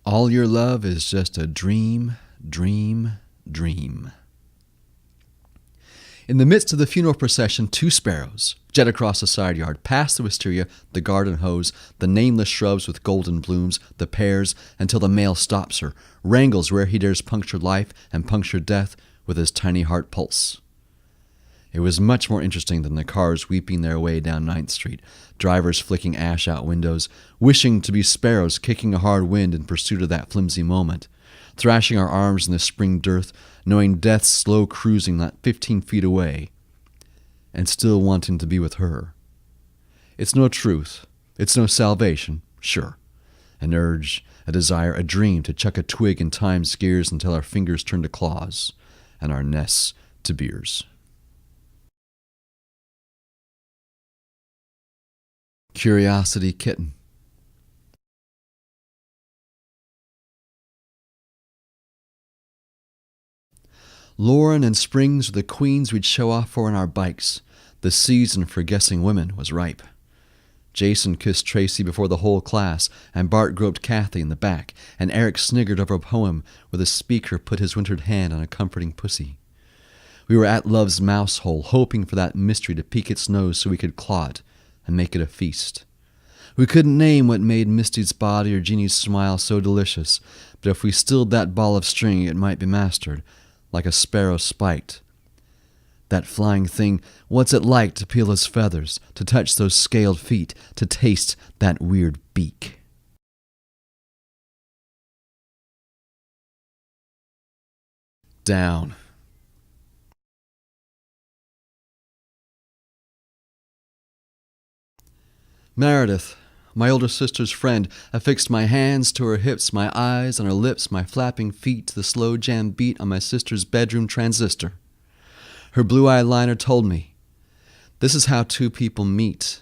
All your love is just a dream, dream, dream. In the midst of the funeral procession, two sparrows jet across the side yard, past the wisteria, the garden hose, the nameless shrubs with golden blooms, the pears, until the male stops her, wrangles where he dares puncture life and puncture death with his tiny heart pulse. It was much more interesting than the cars weeping their way down 9th Street, drivers flicking ash out windows, wishing to be sparrows kicking a hard wind in pursuit of that flimsy moment, thrashing our arms in the spring dearth, knowing death's slow cruising not 15 feet away, and still wanting to be with her. It's no truth, it's no salvation, sure. An urge, a desire, a dream to chuck a twig in time's gears until our fingers turn to claws and our nests to beers. Curiosity Kitten. Lauren and Springs were the queens we'd show off for on our bikes. The season for guessing women was ripe. Jason kissed Tracy before the whole class, and Bart groped Kathy in the back, and Eric sniggered over a poem where the speaker put his wintered hand on a comforting pussy. We were at Love's mouse hole, hoping for that mystery to peek its nose so we could claw it and make it a feast. We couldn't name what made Misty's body or Jeannie's smile so delicious, but if we stilled that ball of string, it might be mastered, like a sparrow spiked. That flying thing, what's it like to peel his feathers, to touch those scaled feet, to taste that weird beak? Down. Meredith, my older sister's friend, affixed my hands to her hips, my eyes on her lips, my flapping feet to the slow jam beat on my sister's bedroom transistor. Her blue eyeliner told me, this is how two people meet,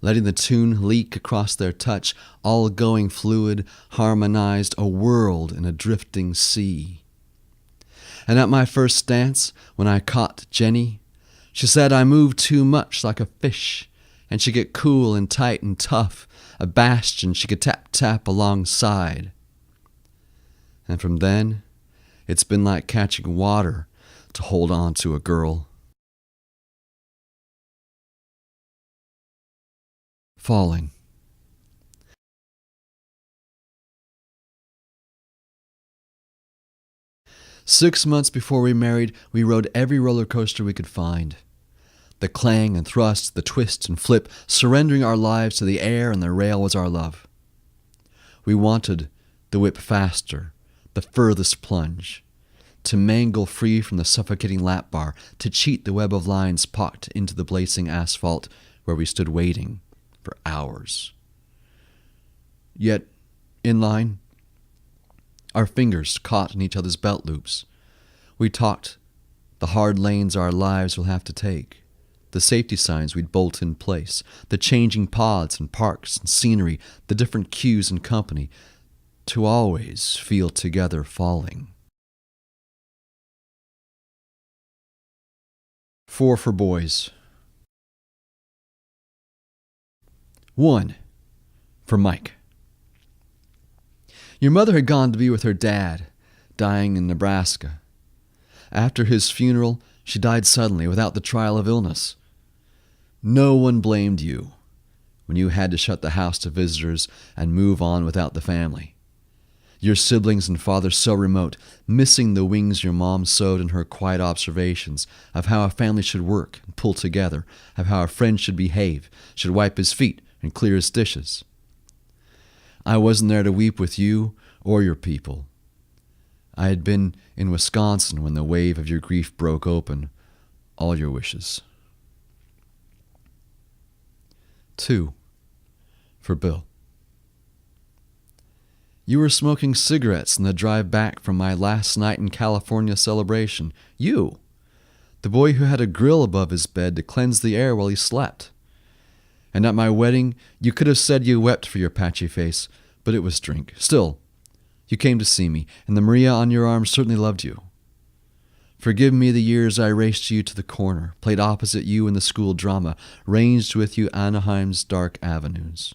letting the tune leak across their touch, all going fluid, harmonized, a world in a drifting sea. And at my first dance, when I caught Jenny, she said I moved too much like a fish, and she'd get cool and tight and tough, a bastion she could tap alongside. And from then, it's been like catching water to hold on to a girl. Falling. Six months before we married, we rode every roller coaster we could find. The clang and thrust, the twist and flip, surrendering our lives to the air, and the rail was our love. We wanted the whip faster, the furthest plunge, to mangle free from the suffocating lap bar, to cheat the web of lines pocked into the blazing asphalt where we stood waiting for hours. Yet, in line, our fingers caught in each other's belt loops. We talked the hard lanes our lives will have to take, the safety signs we'd bolt in place, the changing pods and parks and scenery, the different cues and company, to always feel together falling. 4 for boys. 1 for Mike. Your mother had gone to be with her dad, dying in Nebraska. After his funeral, she died suddenly without the trial of illness. No one blamed you when you had to shut the house to visitors and move on without the family. Your siblings and father so remote, missing the wings your mom sewed in her quiet observations of how a family should work and pull together, of how a friend should behave, should wipe his feet and clear his dishes. I wasn't there to weep with you or your people. I had been in Wisconsin when the wave of your grief broke open all your wishes. 2 for Bill. You were smoking cigarettes in the drive back from my last night in California celebration. You, the boy who had a grill above his bed to cleanse the air while he slept. And at my wedding, you could have said you wept for your patchy face, but it was drink. Still, you came to see me, and the Maria on your arm certainly loved you. Forgive me the years I raced you to the corner, played opposite you in the school drama, ranged with you Anaheim's dark avenues.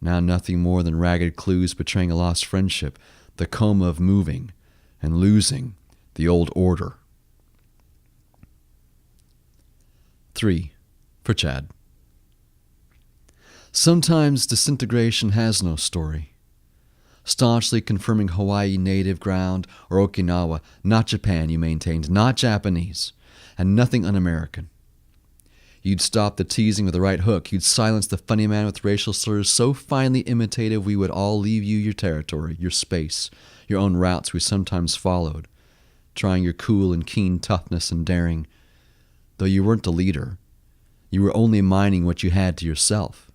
Now nothing more than ragged clues betraying a lost friendship, the coma of moving and losing the old order. 3. For Chad. Sometimes disintegration has no story. Staunchly confirming Hawaii native ground or Okinawa, not Japan, you maintained, not Japanese, and nothing un-American. You'd stop the teasing with the right hook. You'd silence the funny man with racial slurs so finely imitative we would all leave you your territory, your space, your own routes we sometimes followed, trying your cool and keen toughness and daring. Though you weren't the leader, you were only mining what you had to yourself.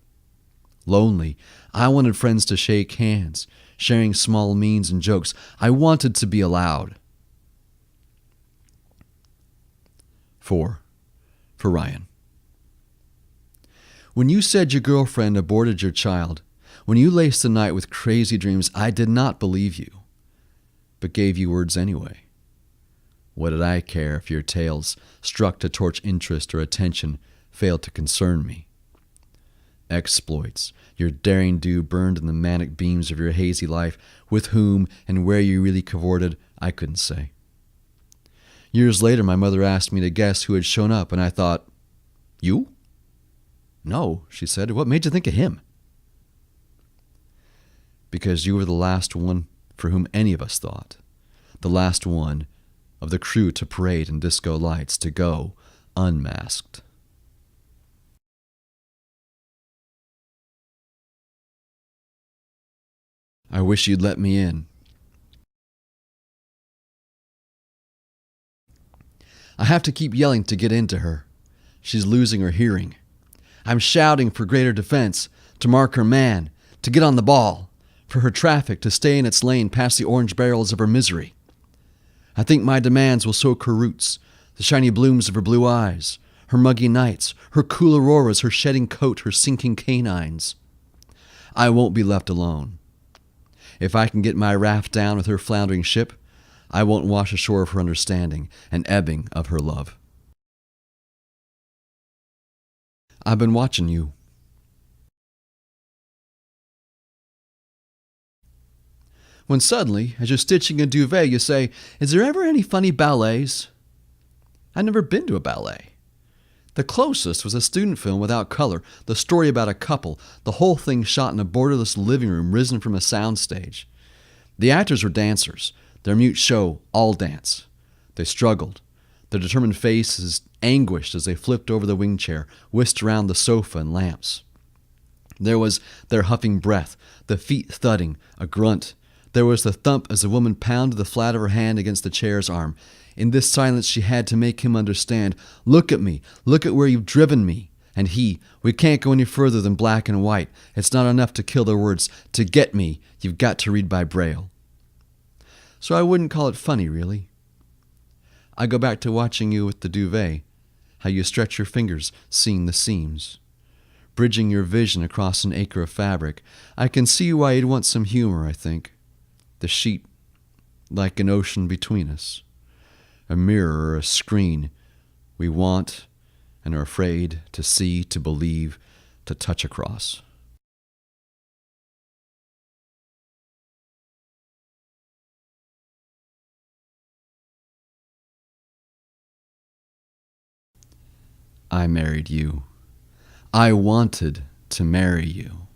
Lonely, I wanted friends to shake hands, sharing small means and jokes. I wanted to be allowed. 4. For Ryan. When you said your girlfriend aborted your child, when you laced the night with crazy dreams, I did not believe you, but gave you words anyway. What did I care if your tales, struck to torch interest or attention, failed to concern me? Exploits, your daring do burned in the manic beams of your hazy life. With whom and where you really cavorted, I couldn't say. Years later, my mother asked me to guess who had shown up, and I thought, you? No, she said. What made you think of him? Because you were the last one for whom any of us thought. The last one of the crew to parade in disco lights, to go unmasked. I wish you'd let me in. I have to keep yelling to get into her. She's losing her hearing. I'm shouting for greater defense, to mark her man, to get on the ball, for her traffic to stay in its lane past the orange barrels of her misery. I think my demands will soak her roots, the shiny blooms of her blue eyes, her muggy nights, her cool auroras, her shedding coat, her sinking canines. I won't be left alone. If I can get my raft down with her floundering ship, I won't wash ashore of her understanding and ebbing of her love. I've been watching you. When suddenly, as you're stitching a duvet, you say, "Is there ever any funny ballets?" I'd never been to a ballet. The closest was a student film without color, the story about a couple, the whole thing shot in a borderless living room risen from a soundstage. The actors were dancers, their mute show all dance. They struggled, their determined faces anguished as they flipped over the wing chair, whisked around the sofa and lamps. There was their huffing breath, the feet thudding, a grunt. There was the thump as the woman pounded the flat of her hand against the chair's arm. In this silence she had to make him understand. Look at me. Look at where you've driven me. And he, we can't go any further than black and white. It's not enough to kill their words. To get me, you've got to read by Braille. So I wouldn't call it funny, really. I go back to watching you with the duvet, how you stretch your fingers, seeing the seams. Bridging your vision across an acre of fabric. I can see why you'd want some humor, I think. The sheet, like an ocean between us. A mirror or a screen we want and are afraid to see, to believe, to touch across. I married you. I wanted to marry you.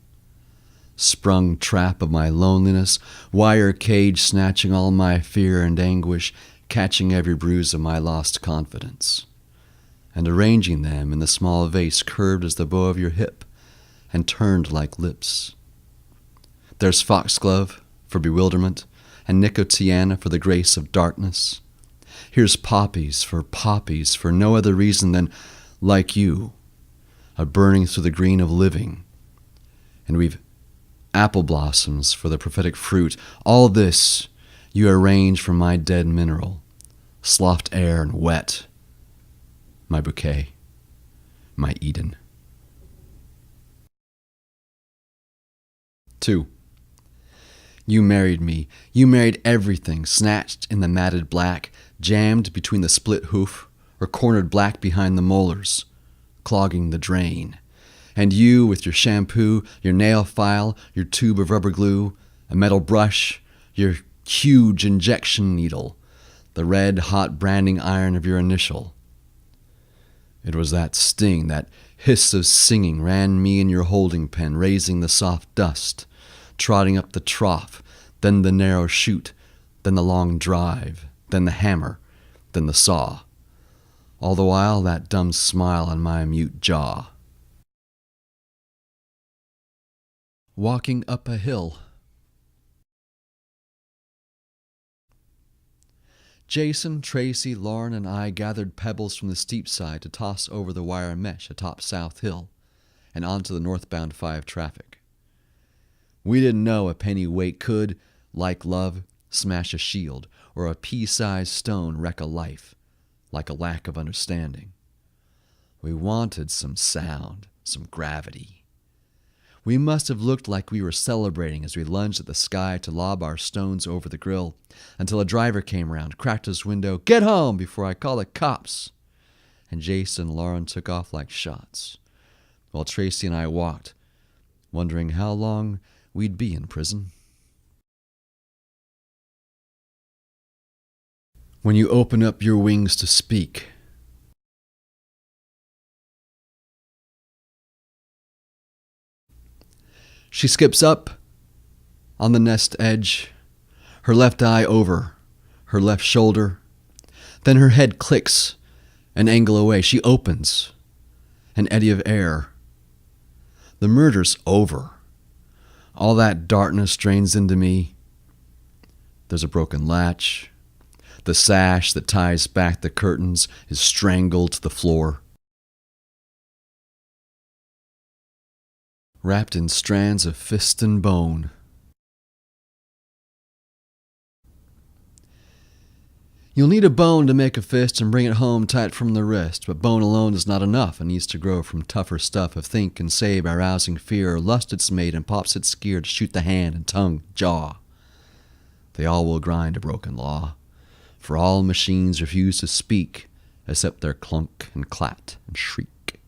Sprung trap of my loneliness, wire cage snatching all my fear and anguish, catching every bruise of my lost confidence, and arranging them in the small vase curved as the bow of your hip and turned like lips. There's foxglove for bewilderment, and nicotiana for the grace of darkness. Here's poppies for no other reason than, like you, a burning through the green of living. And we've apple blossoms for the prophetic fruit. All this you arrange for my dead mineral, sloughed air and wet, my bouquet, my Eden. 2. You married me. You married everything, snatched in the matted black, jammed between the split hoof, or cornered black behind the molars, clogging the drain. And you, with your shampoo, your nail file, your tube of rubber glue, a metal brush, your huge injection needle, the red hot branding iron of your initial. It was that sting, that hiss of singing ran me in your holding pen, raising the soft dust, trotting up the trough, then the narrow chute, then the long drive, then the hammer, then the saw. All the while that dumb smile on my mute jaw. Walking up a hill. Jason, Tracy, Lauren, and I gathered pebbles from the steep side to toss over the wire mesh atop South Hill and onto the northbound 5 traffic. We didn't know a penny weight could, like love, smash a shield, or a pea-sized stone wreck a life, like a lack of understanding. We wanted some sound, some gravity. We must have looked like we were celebrating as we lunged at the sky to lob our stones over the grill, until a driver came around, cracked his window, "Get home before I call the cops!" And Jason and Lauren took off like shots, while Tracy and I walked, wondering how long we'd be in prison. When you open up your wings to speak, she skips up on the nest edge, her left eye over her left shoulder. Then her head clicks an angle away. She opens an eddy of air. The murder's over. All that darkness drains into me. There's a broken latch. The sash that ties back the curtains is strangled to the floor. Wrapped in strands of fist and bone. You'll need a bone to make a fist and bring it home tight from the wrist, but bone alone is not enough. It needs to grow from tougher stuff of think and say by rousing fear, or lust it's made and pops its gear to shoot the hand and tongue, jaw. They all will grind a broken law, for all machines refuse to speak except their clunk and clat and shriek.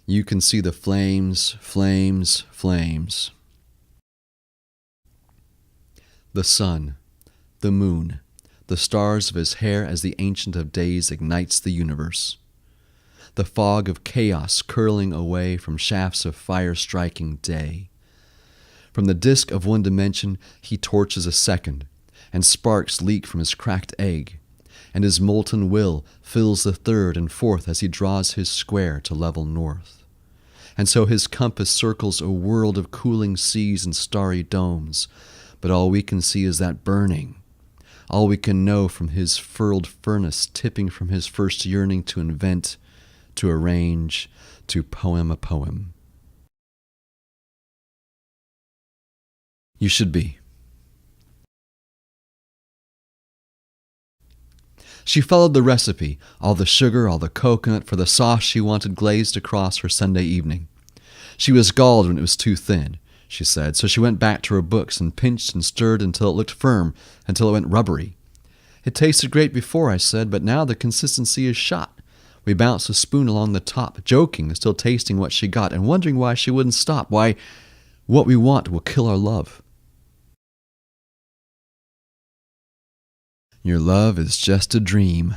You can see the flames, flames, flames. The sun, the moon, the stars of his hair as the Ancient of Days ignites the universe. The fog of chaos curling away from shafts of fire striking day. From the disk of one dimension he torches a second, and sparks leak from his cracked egg, and his molten will fills the third and fourth as he draws his square to level north. And so his compass circles a world of cooling seas and starry domes, but all we can see is that burning, all we can know from his furled furnace tipping from his first yearning to invent, to arrange, to poem a poem. You should be. She followed the recipe, all the sugar, all the coconut, for the sauce she wanted glazed across her Sunday evening. She was galled when it was too thin, she said, so she went back to her books and pinched and stirred until it looked firm, until it went rubbery. It tasted great before, I said, but now the consistency is shot. We bounced a spoon along the top, joking, still tasting what she got, and wondering why she wouldn't stop, why what we want will kill our love. Your love is just a dream.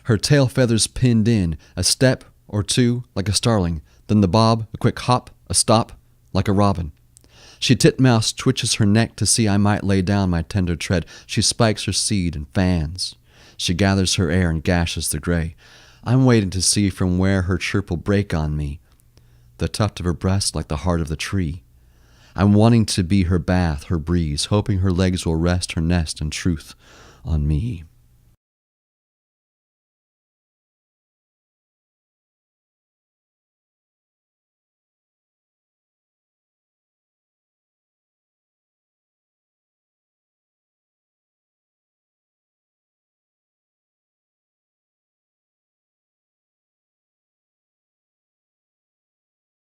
Her tail feathers pinned in, a step or two like a starling, then the bob, a quick hop, a stop, like a robin. She titmouse twitches her neck to see I might lay down my tender tread. She spikes her seed and fans. She gathers her air and gashes the gray. I'm waiting to see from where her chirp will break on me, the tuft of her breast like the heart of the tree. I'm wanting to be her bath, her breeze, hoping her legs will rest her nest in truth on me.